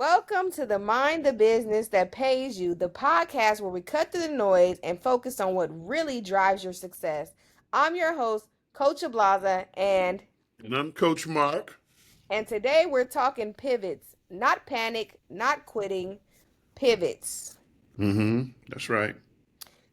Welcome to the Mind the Business That Pays You, the podcast where we cut through the noise and focus on what really drives your success. I'm your host, Coach Ablaza, And I'm Coach Mark. and today we're talking pivots, not panic, not quitting, pivots. That's right.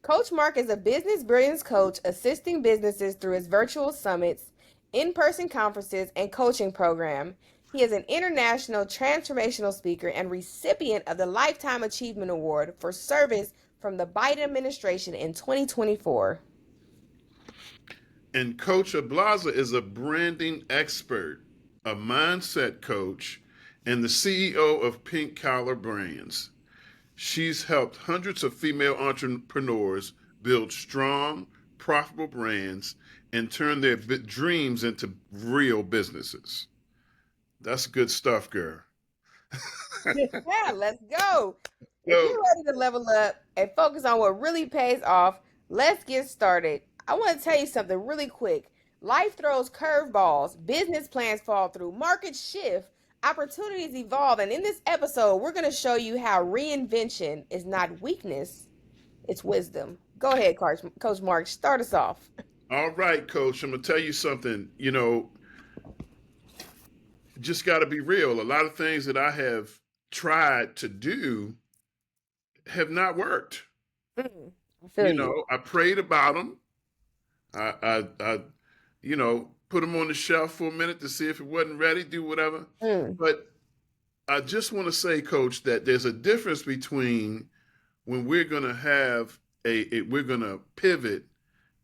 Coach Mark is a business brilliance coach assisting businesses through his virtual summits, in person conferences, and coaching program. He is an international transformational speaker and recipient of the Lifetime Achievement Award for service from the Biden administration in 2024. And Coach Ablaza is a branding expert, a mindset coach, and the CEO of Pink Collar Brands. She's helped hundreds of female entrepreneurs build strong, profitable brands and turn their dreams into real businesses. That's good stuff, girl. Yeah, let's go. If So, you're ready to level up and focus on what really pays off, let's get started. I want to tell you something really quick. Life throws curveballs, business plans fall through, markets shift, opportunities evolve, and in this episode, we're going to show you how reinvention is not weakness, it's wisdom. Go ahead, Coach Mark, start us off. all right, Coach, I'm going to tell you something. Just got to be real. A lot of things that I have tried to do have not worked. I feel you. I prayed about them. I put them on the shelf for a minute to see if it wasn't ready, do whatever. Mm, But I just want to say, Coach, that there's a difference between when we're going to have we're going to pivot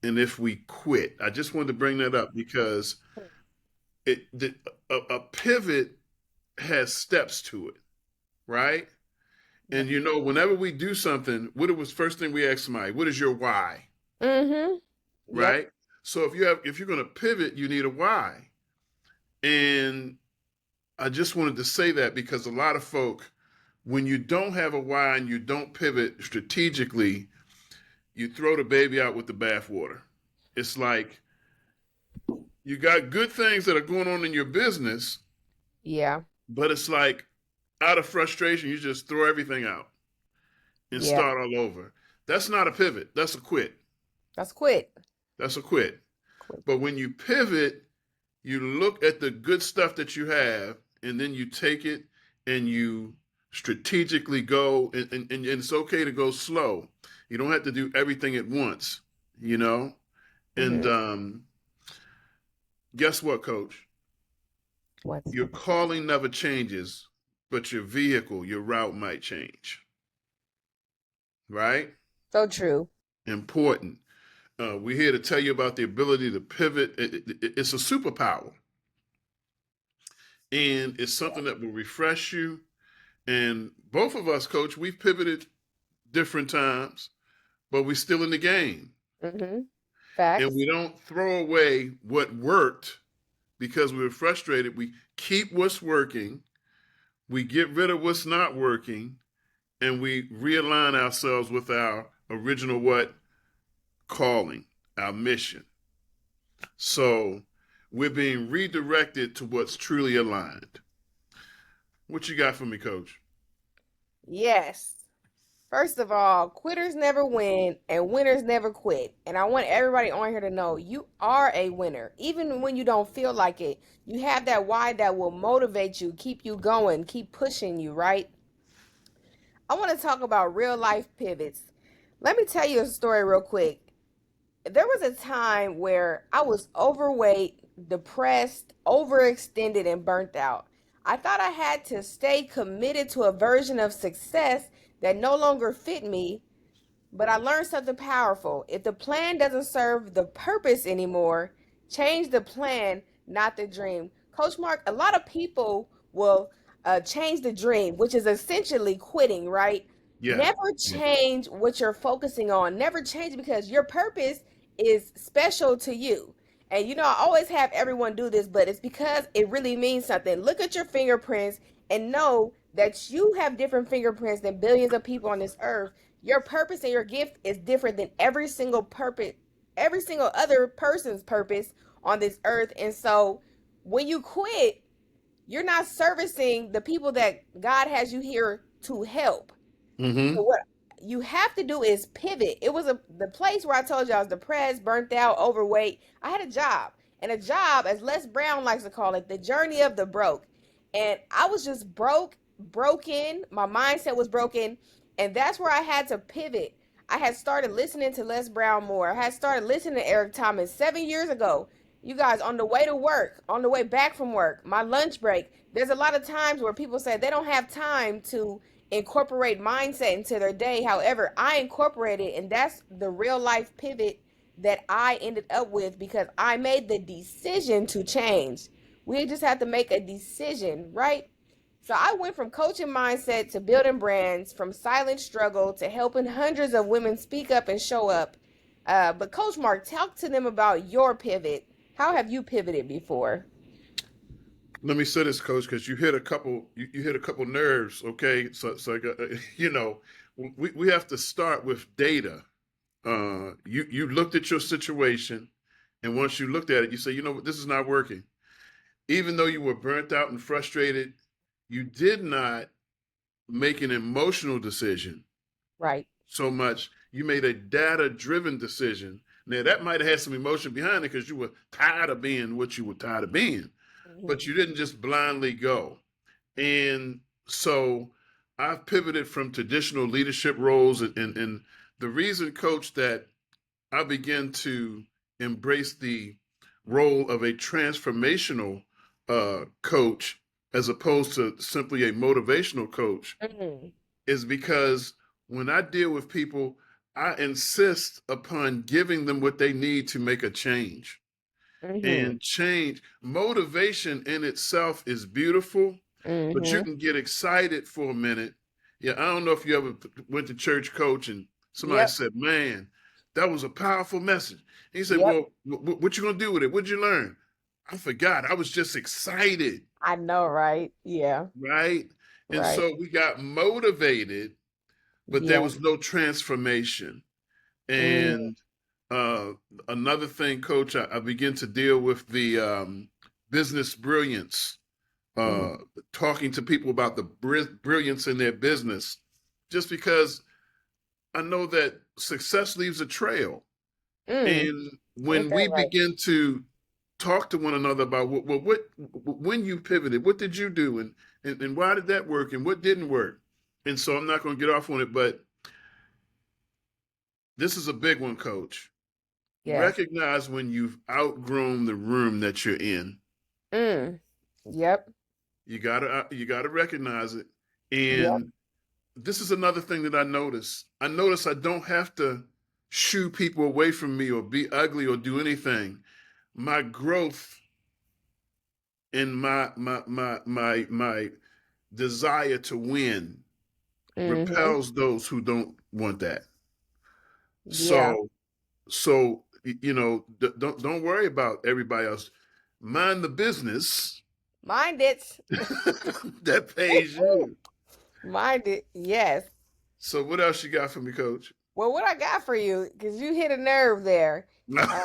and if we quit. I just wanted to bring that up because a pivot has steps to it, right? And whenever we do something, what was first thing we ask somebody? What is your why? mm-hmm. Yep. Right? So if you're going to pivot, you need a why. And I just wanted to say that because a lot of folk, when you don't have a why and you don't pivot strategically, you throw the baby out with the bathwater. It's like you got good things that are going on in your business, Yeah. but it's like out of frustration, you just throw everything out and Yeah. start all over. That's not a pivot. That's a quit. That's quit. That's a quit. But when you pivot, you look at the good stuff that you have, and then you take it and you strategically go, and it's okay to go slow. You don't have to do everything at once, you know? And Mm-hmm. guess what, Coach? What's Your calling never changes, but your vehicle, your route might change, right? so true? Important. We're here to tell you about the ability to pivot. It's a superpower, and it's something that will refresh you. And both of us, Coach, we've pivoted different times, but we're still in the game. Mm-hmm. And Facts. we don't throw away what worked because we were frustrated. We keep what's working, we get rid of what's not working, and we realign ourselves with our original what? Calling, our mission. So we're being redirected to what's truly aligned. What you got for me, Coach? Yes. First of all, quitters never win and winners never quit. And I want everybody on here to know you are a winner. Even when you don't feel like it, you have that why that will motivate you, keep you going, keep pushing you, right? I want to talk about real life pivots. Let me tell you a story real quick. There was a time where I was overweight, depressed, overextended, and burnt out. I thought I had to stay committed to a version of success that no longer fit me, but I learned something powerful. If the plan doesn't serve the purpose anymore, change the plan, not the dream. Coach Mark, a lot of people will change the dream, which is essentially quitting, right? Yeah. Never change what you're focusing on. Never change because your purpose is special to you. And I always have everyone do this, but it's because it really means something. Look at your fingerprints and know that you have different fingerprints than billions of people on this earth. Your purpose and your gift is different than every single other person's purpose on this earth. And so when you quit, you're not servicing the people that God has you here to help. So Mm-hmm. what you have to do is pivot. It was the place where I told you I was depressed, burnt out, overweight. I had a job. And a job, as Les Brown likes to call it, the journey of the broke. And I was just broken. My mindset was broken. And that's where I had to pivot. I had started listening to Les Brown more. I had started listening to Eric Thomas 7 years ago. You guys, on the way to work, on the way back from work, my lunch break, there's a lot of times where people say they don't have time to incorporate mindset into their day. However, I incorporated, and that's the real life pivot that I ended up with because I made the decision to change. We just have to make a decision, right? So I went from coaching mindset to building brands, from silent struggle to helping hundreds of women speak up and show up. But Coach Mark, talk to them about your pivot. How have you pivoted before? Let me say this, Coach, because you hit a couple nerves. Okay, so you know, we have to start with data. You looked at your situation, and once you looked at it, you say, you know what, this is not working. Even though you were burnt out and frustrated, you did not make an emotional decision Right. so much. You made a data driven decision. Now, that might have had some emotion behind it because you were tired of being what you were tired of being, but Hmm. you didn't just blindly go. And so I've pivoted from traditional leadership roles. And the reason, Coach, that I began to embrace the role of a transformational coach as opposed to simply a motivational coach Hmm. is because when I deal with people, I insist upon giving them what they need to make a change. Hmm. And change, motivation in itself is beautiful, but you Hmm. can get excited for a minute. Yeah, I don't know if you ever went to church, Coach, and somebody Yep. said, "Man, that was a powerful message." And he said, Yep. "Well, what you gonna do with it? What'd you learn?" I forgot. I was just excited, I know, right? Yeah. right? And Right. so we got motivated, but there Yeah. was no transformation. Mm, And uh, another thing, Coach, I begin to deal with the business brilliance, mm, uh, talking to people about the brilliance in their business, just because I know that success leaves a trail. mm. And Ain't when that we right? begin to talk to one another about what when you pivoted, what did you do, and why did that work, and what didn't work, and so I'm not going to get off on it, but this is a big one, Coach. Yes. Recognize when you've outgrown the room that you're in. Mm. Yep. You gotta recognize it. Yep. And this is another thing that I notice. I notice I don't have to shoo people away from me or be ugly or do anything. My growth and my desire to win Mm-hmm. repels those who don't want that. Yeah. So don't worry about everybody else. Mind the business Mind it. that pays you. Mind it. Yes. So what else you got for me, Coach? Well, what I got for you, because you hit a nerve there. I'm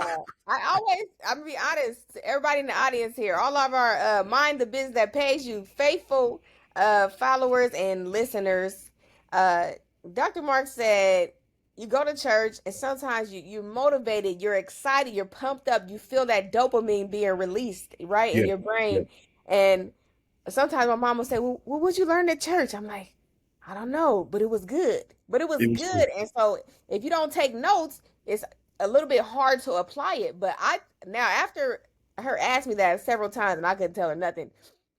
gonna be honest to everybody in the audience here, all of our mind the business that pays you, faithful followers and listeners. Uh, Dr. Mark said, you go to church and sometimes you're motivated, you're excited, you're pumped up, you feel that dopamine being released, right, in Yeah, your yeah. brain. And sometimes my mom will say, well, what would you learn at church? I'm like, I don't know, but it was good. But it was It was good. good. And so if you don't take notes, it's a little bit hard to apply it. But I now after her asked me that several times and I couldn't tell her nothing,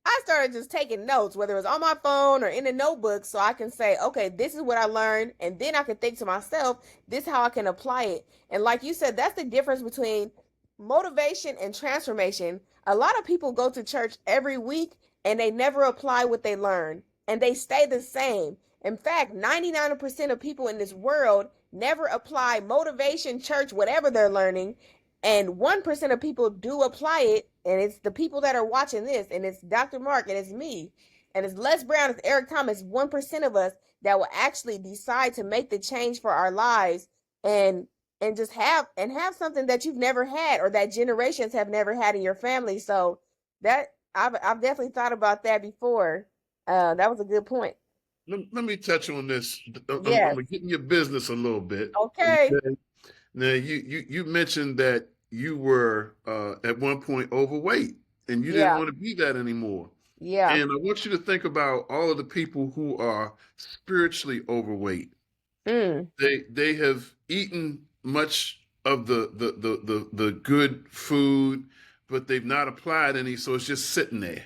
I started just taking notes, whether it was on my phone or in a notebook, so I can say, okay, this is what I learned, and then I can think to myself, this is how I can apply it. And like you said, that's the difference between motivation and transformation. A lot of people go to church every week and they never apply what they learn, and they stay the same. In fact, 99% of people in this world never apply motivation, church, whatever they're learning, and 1% of people do apply it, and it's the people that are watching this, and it's Dr. Mark, and it's me, and it's Les Brown, it's Eric Thomas, 1% of us that will actually decide to make the change for our lives and just have something that you've never had or that generations have never had in your family. So that I've definitely thought about that before. That was a good point. Let me touch on this. I'm Yes. gonna get in your business a little bit. Okay. Okay. Now you mentioned that you were at one point overweight and you didn't Yeah. want to be that anymore. Yeah. And I want you to think about all of the people who are spiritually overweight. Mm. They have eaten much of the good food, but they've not applied any, so it's just sitting there.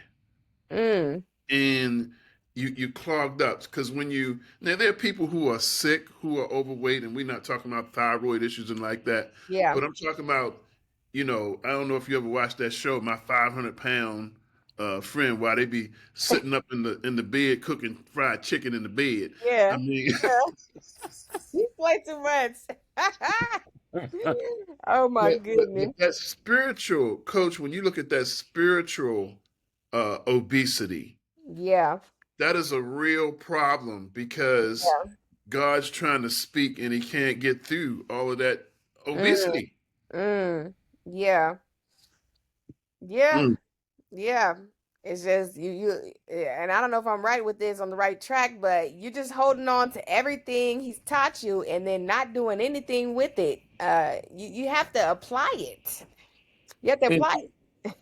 Mm. And you clogged up because when you now there are people who are sick who are overweight, and we're not talking about thyroid issues and like that, Yeah. but I'm talking about, I don't know if you ever watched that show, my 500 pound friend, while they be sitting up in the bed cooking fried chicken in the bed. I Yeah. mean, Yeah. You play too much. Oh my but goodness. that spiritual coach, when you look at that spiritual obesity, Yeah. that is a real problem because Yeah. God's trying to speak and he can't get through all of that Mm. obesity. Mm. Yeah. Yeah. Mm. Yeah. It's just yeah, and I don't know if I'm right with this on the right track, but you're just holding on to everything he's taught you and then not doing anything with it. You have to apply it. You have to And, apply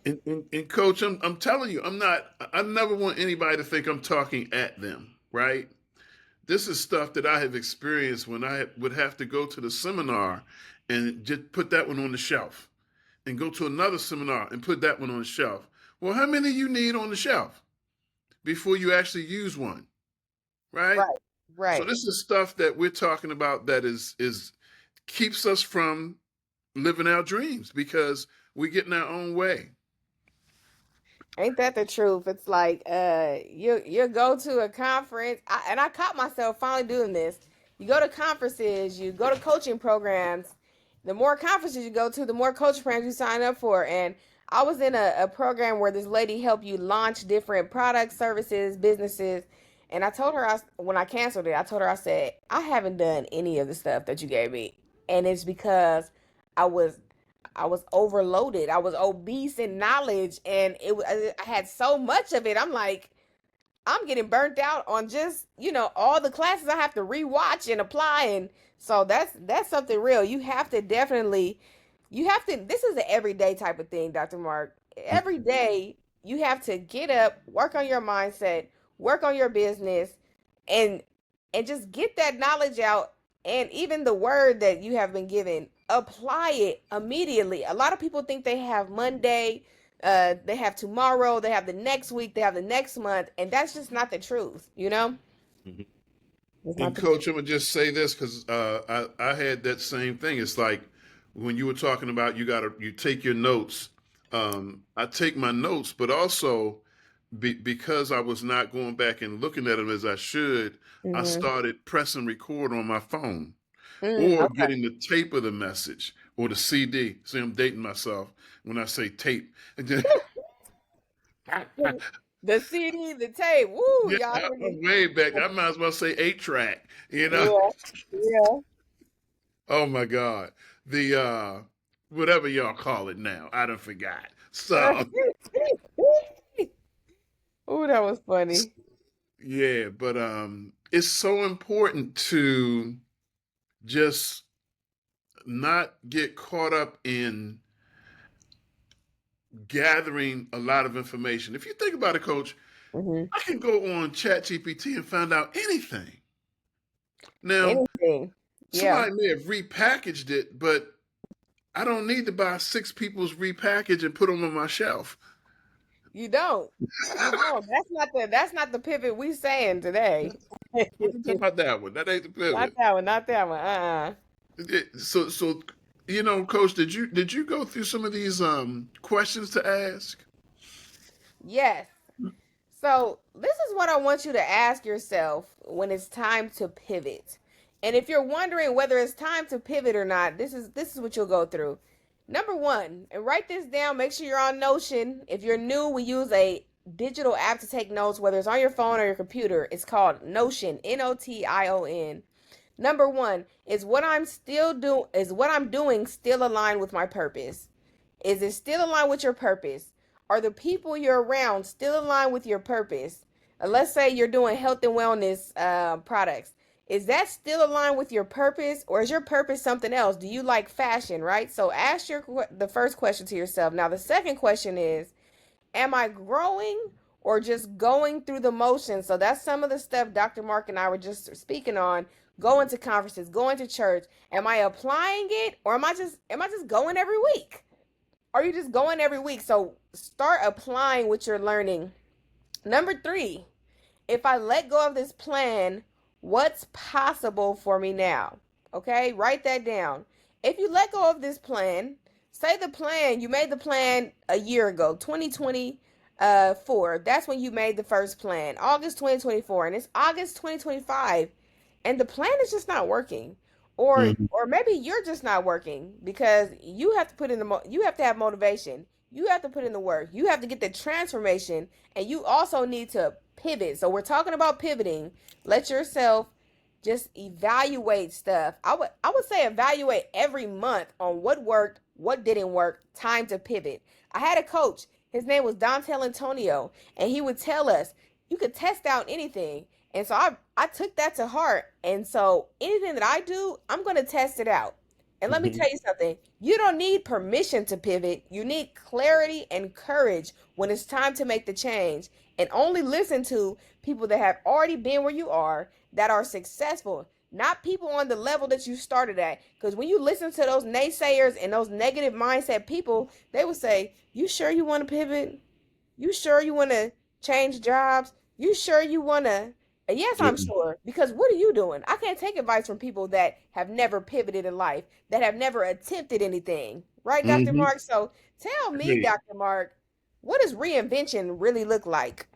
it. and coach, I'm telling you, I never want anybody to think I'm talking at them, right? This is stuff that I have experienced when I would have to go to the seminar and just put that one on the shelf and go to another seminar and put that one on the shelf. Well, how many you need on the shelf before you actually use one, right? Right. So Right. this is stuff that we're talking about that is keeps us from living our dreams because we get in our own way. Ain't that the truth? It's like you go to a conference, and I caught myself finally doing this. You go to conferences, you go to coaching programs. The more conferences you go to, the more coaching programs you sign up for. And I was in a program where this lady helped you launch different products, services, businesses. And I told her when I canceled it, I told her I said I haven't done any of the stuff that you gave me, and it's because I was I was overloaded. I was obese in knowledge, and I had so much of it. I'm like, I'm getting burnt out on just all the classes I have to rewatch and apply, and so that's something real. You have to definitely, you have to. This is an everyday type of thing, Dr. Mark. Every day you have to get up, work on your mindset, work on your business, and just get that knowledge out, and even the word that you have been given, apply it immediately. A lot of people think they have Monday, they have tomorrow, they have the next week, they have the next month, and that's just not the truth, you know? Mhm. It's not And the coach, truth. I'm gonna just say this because I had that same thing. It's like when you were talking about you take your notes. I take my notes, but also because I was not going back and looking at them as I should, I Mm-hmm. started pressing record on my phone or Okay. getting the tape of the message or the CD. See, I'm dating myself when I say tape. The CD, the tape. Woo, Yeah, y'all heard me. I'm way back. I might as well say 8 track, you know? Yeah. Yeah. Oh my God. The whatever y'all call it now. I done forgot. So Ooh, that was funny. yeah, but it's so important to just not get caught up in gathering a lot of information. If you think about it, coach, Hmm. I can go on ChatGPT and find out anything. Now, Anything. Yeah. somebody may have repackaged it, but I don't need to buy six people's repackage and put them on my shelf. You don't. You don't. That's not the pivot we saying today. We're talking about that one. That ain't the Not pivot. that one. Not that one. So coach, did you go through some of these questions to ask? Yes. So, this is what I want you to ask yourself when it's time to pivot. And if you're wondering whether it's time to pivot or not, this is what you'll go through. Number 1, and write this down, make sure you're on Notion. If you're new, we use a digital app to take notes, whether it's on your phone or your computer. It's called Notion, Notion. Number 1, is what I'm doing still aligned with my purpose? Is it still aligned with your purpose? Are the people you're around still aligned with your purpose? Let's say you're doing health and wellness products. Is that still aligned with your purpose, or is your purpose something else? Do you like fashion, right? So ask the first question to yourself. Now the second question is, am I growing or just going through the motions? So that's some of the stuff Dr. Mark and I were just speaking on. Going to conferences, going to church. Am I applying it, or am I just going every week? Are you just going every week? So start applying what you're learning. Number 3, if I let go of this plan, what's possible for me now? Okay, write that down. If you let go of this plan, say the plan, you made the plan a year ago, 2024. That's when you made the first plan, August 2024, and it's August 2025, and the plan is just not working. Mhm. Or maybe you're just not working because you have to put in you have to have motivation. You have to put in the work. You have to get the transformation, and you also need to pivot. So we're talking about pivoting. Let yourself just evaluate stuff. I would say evaluate every month on what worked, what didn't work, time to pivot. I had a coach, his name was Dontel Antonio, and he would tell us you could test out anything. And so I took that to heart. And so anything that I do, I'm going to test it out. And let me Mhm. tell you something. You don't need permission to pivot. You need clarity and courage when it's time to make the change. And only listen to people that have already been where you are, that are successful, not people on the level that you started at. Because when you listen to those naysayers and those negative mindset people, they will say, "You sure you want to pivot? You sure you want to change jobs? You sure you want to?" Yes, Yeah. I'm sure. Because what are you doing? I can't take advice from people that have never pivoted in life, that have never attempted anything. Right, Dr. Hmm. Mark? So tell me, Hey, Dr. Mark, what does reinvention really look like?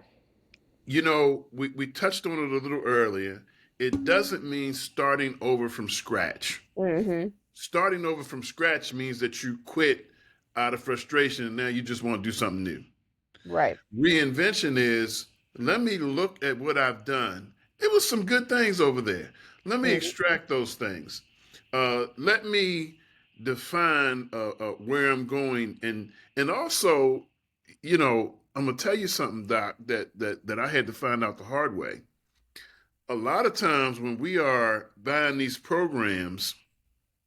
we touched on it a little earlier. It doesn't mean starting over from scratch. Mm-hmm. Starting over from scratch means that you quit out of frustration and now you just want to do something new. Right. Reinvention is, let me look at what I've done. It was some good things over there. Let me Mm-hmm. extract those things. Let me define where I'm going, and also, I'm gonna tell you something, Doc, that I had to find out the hard way. A lot of times when we are buying these programs,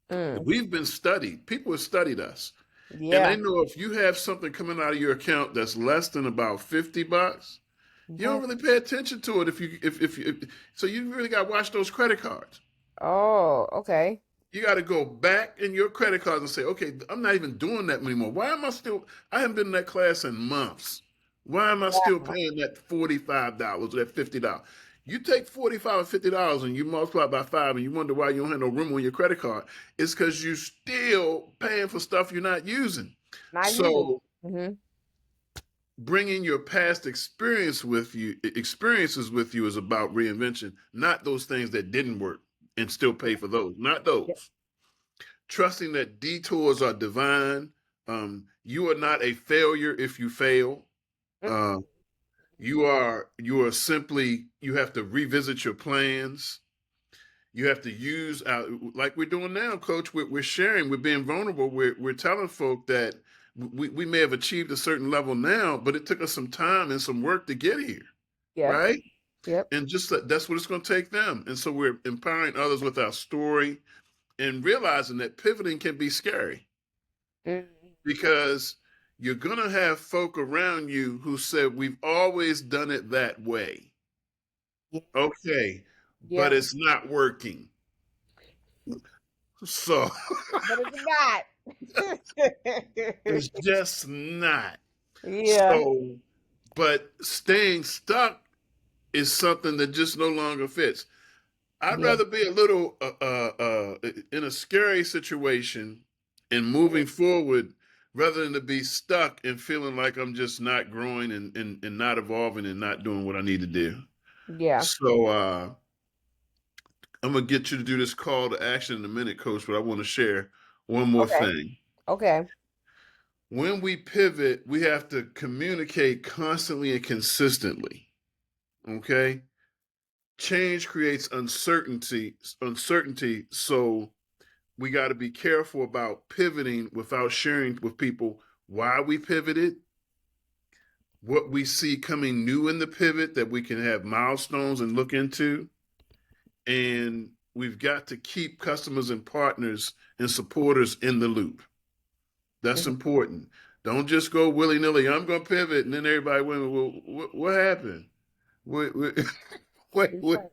Mm. we've been studied. People have studied us, and they Yeah. know if you have something coming out of your account that's less than about $50, you Yeah. don't really pay attention to it if so you really got to watch those credit cards. Oh, okay. You got to go back in your credit cards and say, okay, I'm not even doing that anymore. Why am I still? I haven't been in that class in months. Why am I still Yeah. paying that $45 or that $50? You take $45 or $50 and you multiply it by five, and you wonder why you don't have no room on your credit card. It's because you still paying for stuff you're not using. Not you. So Mm-hmm. bringing your past experiences with you is about reinvention, not those things that didn't work and still pay for those, not Yeah. those. Trusting that detours are divine. You are not a failure if you fail. uh, you are simply, you have to revisit your plans. You have to use, like we're doing now, Coach. We're sharing, we're being vulnerable. We're telling folk that we may have achieved a certain level now, but it took us some time and some work to get here, Yep. right? Yep. And just that's what it's going to take them. And so we're empowering others with our story and realizing that pivoting can be scary Mm-hmm. because you're going to have folk around you who said, we've always done it that way. Yeah. Okay, but Yeah. it's not working. So But it's not. it's just not. Yeah. So, but staying stuck is something that just no longer fits. I'd Yeah. rather be a little in a scary situation and moving forward rather than to be stuck and feeling like I'm just not growing and not evolving and not doing what I need to do. Yeah. So I'm gonna get you to do this call to action in a minute, Coach, but I want to share one more Okay. thing. Okay. When we pivot, we have to communicate constantly and consistently. Okay? Change creates uncertainty, so we got to be careful about pivoting without sharing with people why we pivoted, what we see coming new in the pivot that we can have milestones and look into. And we've got to keep customers and partners and supporters in the loop. That's Mhm. important. Don't just go willy nilly. I'm going to pivot, and then everybody went, "Well, what happened? Wait, wait, wait. Right.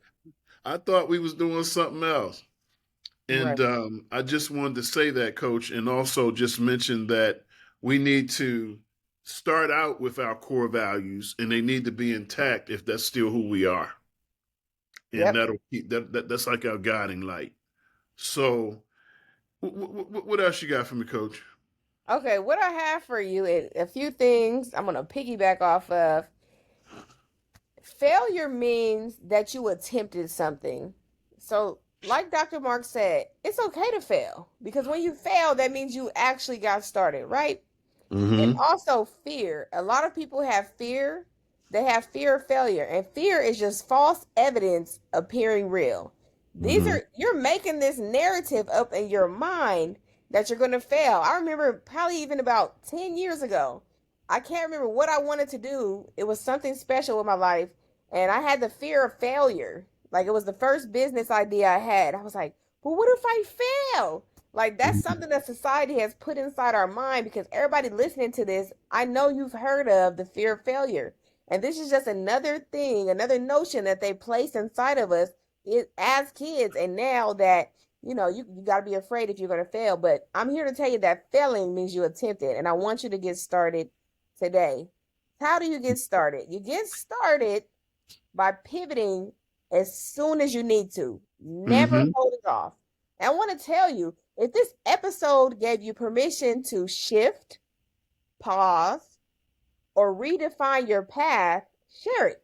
I thought we was doing something else." And Right. I just wanted to say that, Coach, and also just mention that we need to start out with our core values, and they need to be intact if that's still who we are, and Yep. that'll keep that's like our guiding light. So, what else you got for me, Coach? Okay, what I have for you is a few things I'm gonna piggyback off of. Failure means that you attempted something. So, like Dr. Mark said, it's okay to fail because when you fail, that means you actually got started, right? And Mm-hmm. also fear. A lot of people have fear. They have fear of failure, and fear is just false evidence appearing real. These Mm-hmm. are you're making this narrative up in your mind that you're going to fail. I remember probably even about 10 years ago. I can't remember what I wanted to do. It was something special in my life, and I had the fear of failure. Like it was the first business idea I had. I was like, "But what if I fail?" Like that's Mm-hmm. something that society has put inside our mind because everybody listening to this, I know you've heard of the fear of failure. And this is just another thing, another notion that they place inside of us as kids. And now that, you got to be afraid if you're going to fail. But I'm here to tell you that failing means you attempted. And I want you to get started today. How do you get started? You get started by pivoting as soon as you need to, never Mm-hmm. holding off. And I want to tell you if this episode gave you permission to shift, pause, or redefine your path, share it.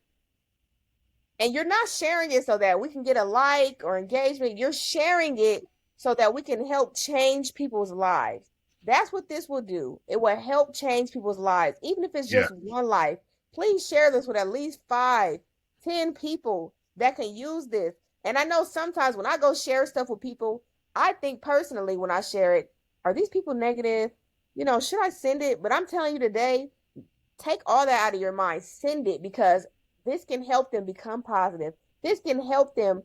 And you're not sharing it so that we can get a like or engagement. You're sharing it so that we can help change people's lives. That's what this will do. It will help change people's lives, even if it's Yeah. just one life. Please share this with at least 5, 10 people that can use this. And I know sometimes when I go share stuff with people, I think personally when I share it, are these people negative? Should I send it? But I'm telling you today, take all that out of your mind. Send it because this can help them become positive. This can help them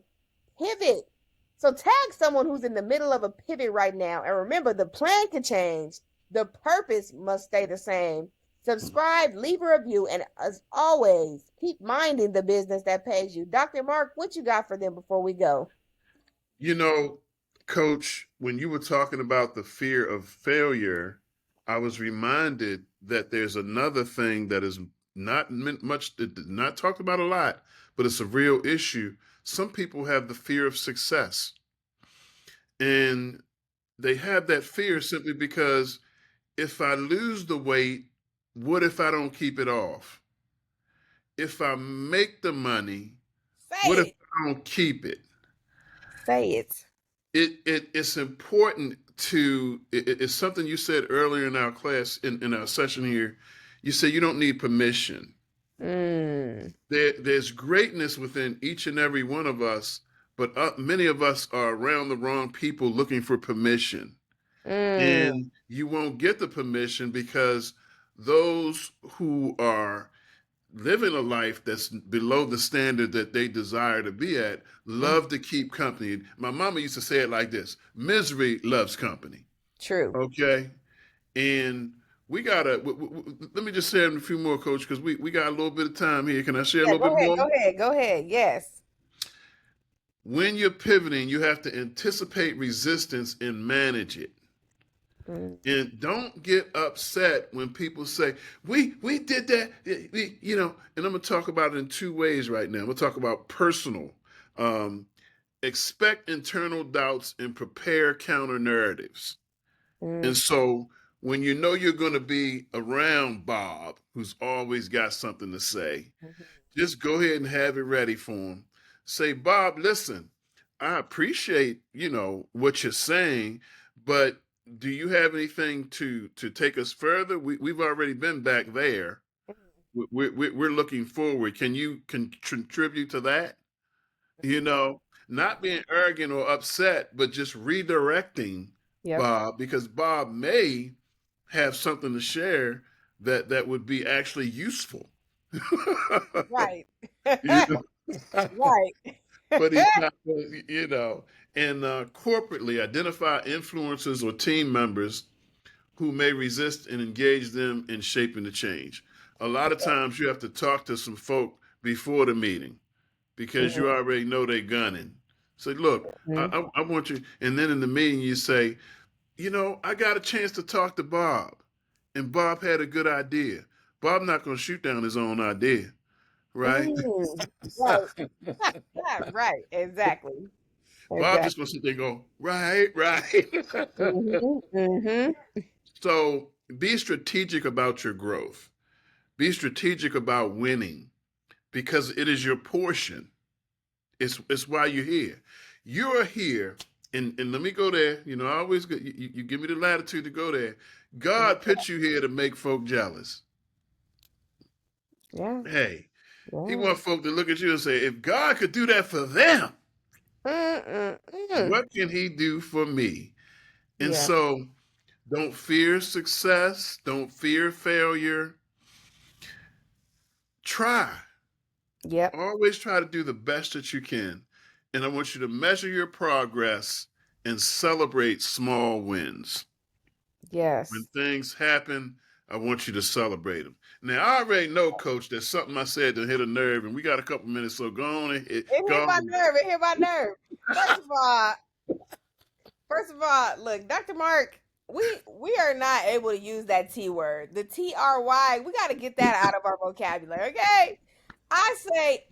pivot. So tag someone who's in the middle of a pivot right now. And remember, the plan can change. The purpose must stay the same. Subscribe, leave a review, and as always, keep minding the business that pays you. Dr. Mark, what you got for them before we go? You know, Coach, when you were talking about the fear of failure, I was reminded that there's another thing that is not much, not talked about a lot, but it's a real issue. Some people have the fear of success, and they have that fear simply because if I lose the weight, what if I don't keep it off? If I make the money, what Say if it. I don't keep it? Say it. It's important to it's something you said earlier in our class in our session here. You said you don't need permission. Mm, There's greatness within each and every one of us, but many of us are around the wrong people looking for permission, mm, and you won't get the permission because those who are living a life that's below the standard that they desire to be at mm. love to keep company. My mama used to say it like this: misery loves company. True. Okay. And we gotta let me just say a few more, Coach, because we got a little bit of time here. Can I share a Yeah, little bit go ahead. more? Go ahead. Go ahead. Yes. When you're pivoting, you have to anticipate resistance and manage it. Mm, And don't get upset when people say we did that, and I'm gonna talk about it in two ways right now. I'm gonna talk about personal. um, Expect internal doubts and prepare counter narratives. And mm, so when you know you're going to be around Bob, who's always got something to say, mhm, just go ahead and have it ready for him. Say, Bob, listen, I appreciate, what you're saying, but do you have anything to take us further? We've already been back there. We're looking forward. Can you contribute to that? you mhm. know, Not being arrogant or upset, but just redirecting Yep. Bob because Bob may have something to share that would be actually useful. Right. You know? Right. But he's not, you know, and corporately identify influencers or team members who may resist and engage them in shaping the change. A lot of times you have to talk to some folk before the meeting because you already know they're gunning. Say, look, Mhm. I want you, and then in the meeting you say, you know, I got a chance to talk to Bob, and Bob had a good idea. Bob not going to shoot down his own idea, right? Mm. Right. Right. Exactly. Bob just Exactly. going to sit there and go, right, right. Mhm. Mhm. So be strategic about your growth. Be strategic about winning because it is your portion. It's why you're here. You're here, and let me go there. You know, I always go, you give me the latitude to go there. God put you here to make folk jealous. Yeah. Hey, He Yeah. wants folk to look at you and say, if God could do that for them, Mm, mm, mm. what can He do for me? And Yeah. so, don't fear success. Don't fear failure. Try. Yep. Always try to do the best that you can. And I want you to measure your progress and celebrate small wins. When Yes. things happen, I want you to celebrate them. Now, I already know, Coach, that something I said to hit a nerve, and we got a couple minutes, so go on and It go hit my on. nerve. It hit my nerve. First of all, First of all, look, Dr. Mark, we are not able to use that T word. The TRY, we got to get that out of our vocabulary, okay? I say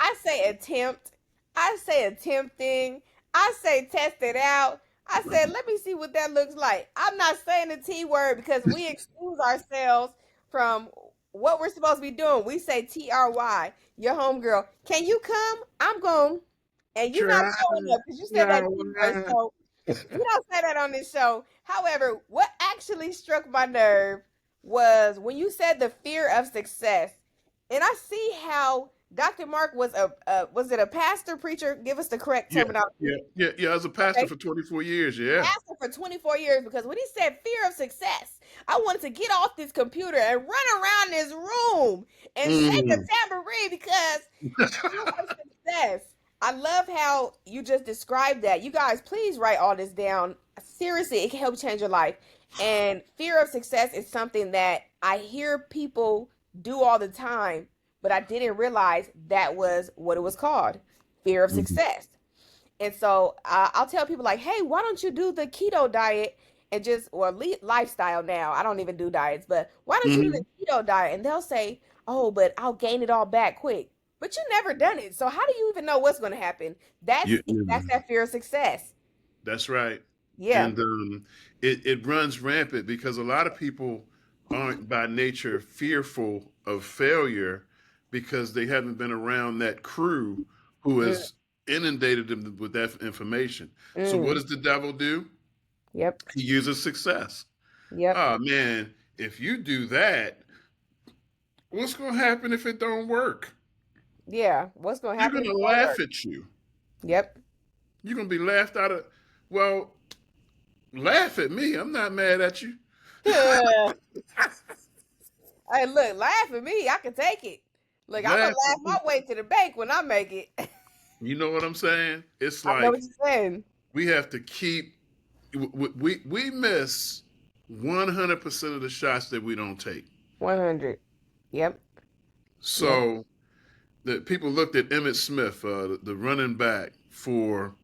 attempt. I say attempting. I say test it out. I said, let me see what that looks like. I'm not saying the T word because we excuse ourselves from what we're supposed to be doing. We say TRY. Your homegirl, can you come? I'm going. And you're not Try. showing up because you said that No, T word. So we don't say that on this show. However, what actually struck my nerve was when you said the fear of success, and I see how Dr. Mark was a was it a pastor preacher? Give us the correct yeah, terminology. yeah. I was a pastor Okay, for 24 years. Yeah. pastor for 24 years because when he said fear of success, I wanted to get off this computer and run around this room and shake a Mm. tambourine because fear of success. I love how you just described that. You guys, please write all this down. Seriously, it can help change your life. And fear of success is something that I hear people do all the time, but I didn't realize that was what it was called, fear of Mhm. success. And so I'll tell people like, hey, why don't you do the keto diet and just or lifestyle now? I don't even do diets, but why don't you do Mhm. the keto diet? And they'll say, oh, but I'll gain it all back quick. But you never done it, so how do you even know what's going to happen? That's Yeah. that fear of success. That's right. Yeah. And it runs rampant because a lot of people aren't by nature fearful of failure because they haven't been around that crew who Mm, has inundated them with that information. So what mm. does the devil do? Yep. He uses success. Yep. Oh man, if you do that, what's going to happen if it don't work? Yeah. What's going to They're happen going if to it don't laugh work? at you. Yep. You're going to be laughed out of. Well, laugh at me. I'm not mad at you. Hey, look, laugh at me. I can take it. Look, I'm gonna Laugh laugh at my me. way to the bank when I make it. You know what I'm saying? It's I know like what you're saying. we have to keep. We miss 100% of the shots that we don't take. 100. Yep. Yep. So the people looked at Emmett Smith, the running back for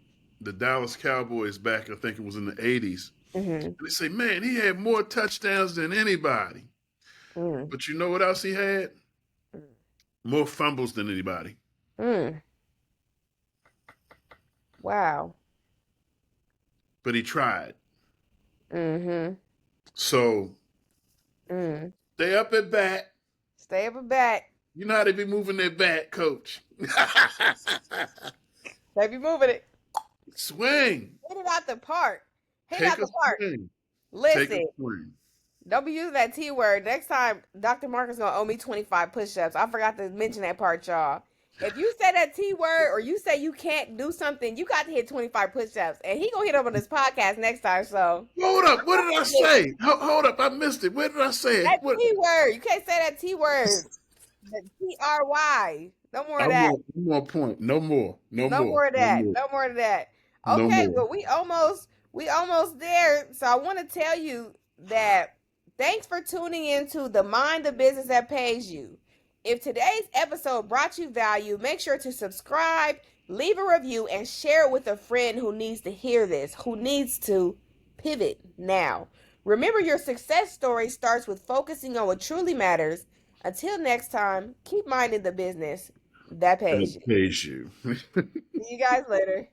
the Dallas Cowboys back, I think it was in the 80s. Mm-hmm. And they say, man, he had more touchdowns than anybody. Mm. But you know what else he had? More fumbles than anybody. Mm. Wow. But he tried. Mm-hmm. So Mm. stay up at bat. Stay up and back. You know how they be moving their bat, coach. They be moving it. Swing. Hit it out the park. Hit it Take out a the park. swing. Take a Listen, swing. don't be using that T word. Next time, Dr. Marcus gonna owe me 25 push-ups. I forgot to mention that part, y'all. If you say that T word or you say you can't do something, you got to hit 25 push-ups. And he gonna hit up on this podcast next time. So Hold up. What did I say? Hold up. I missed it. Where did I say it? that What? T word, you can't say that T word. The TRY. No more I of that. want one more point. No more. No No more. more of No that. more. No more of that. No Okay, more. well we almost there. So I want to tell you that thanks for tuning into the Mind the Business that pays you. If today's episode brought you value, make sure to subscribe, leave a review, and share it with a friend who needs to hear this, who needs to pivot now. Remember, your success story starts with focusing on what truly matters. Until next time, keep minding the business that pays That you. pays you. See you guys later.